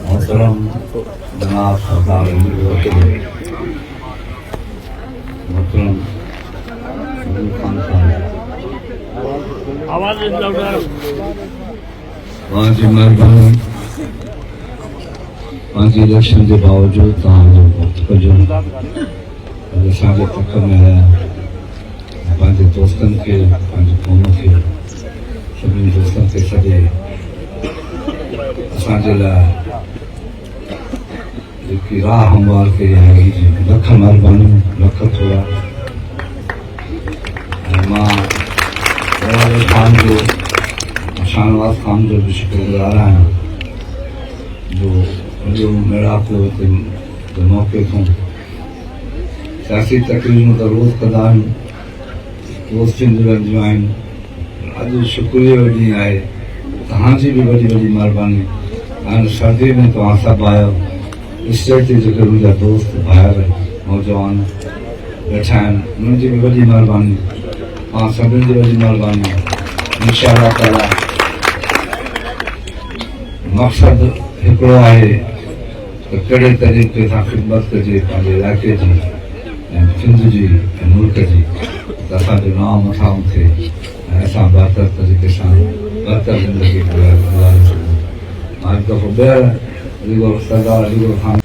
मोहतरम जनाब सरदार मोहतरम खान साहब जी मेहरबानी इलेक्शन के बावजूद वक्त कजो असांजे तक में आया पंहिंजे दोस्तनि खे पंहिंजी क़ौम खे सभिनी दोस्तनि खे सॼे असांजे लाइ जेकी राह हमवार कई आहे लख महिरबानियूं लख थोड़ा ऐं मां खान जो शाहनवाज़ खान जो भी शुक्रगुज़ार आहियां जो मुंहिंजो मेड़ाको हिते मौक़े खां सियासी तकरीरूं त रोज़ कंदा आहियूं रोज़ थींदियूं रहंदियूं आहिनि अॼु शुक्रिया जो ॾींहुं आहे तव्हांजी बि वॾी वॾी महिरबानी हाणे सर्दी में तव्हां सभु आहियो स्टेज ते जेके मुंहिंजा दोस्त भाइर नौजवान वेठा आहिनि उन्हनि जी बि वॾी महिरबानी तव्हां सभिनी जी वॾी महिरबानी इंशाअल्लाह ताला मक़सदु हिकिड़ो आहे त कहिड़े तरीक़े सां ख़िदमत कजे पंहिंजे इलाइक़े जी ऐं सिंध जी ऐं मुल्क जी त असांजो नाम मथां थिए ऐं असां बहितर तरीक़े सां बहितर ज़िंदगी गुज़ारे सघूं मां हिकु दफ़ो ॿीहर सरदार अलीगढ़ खान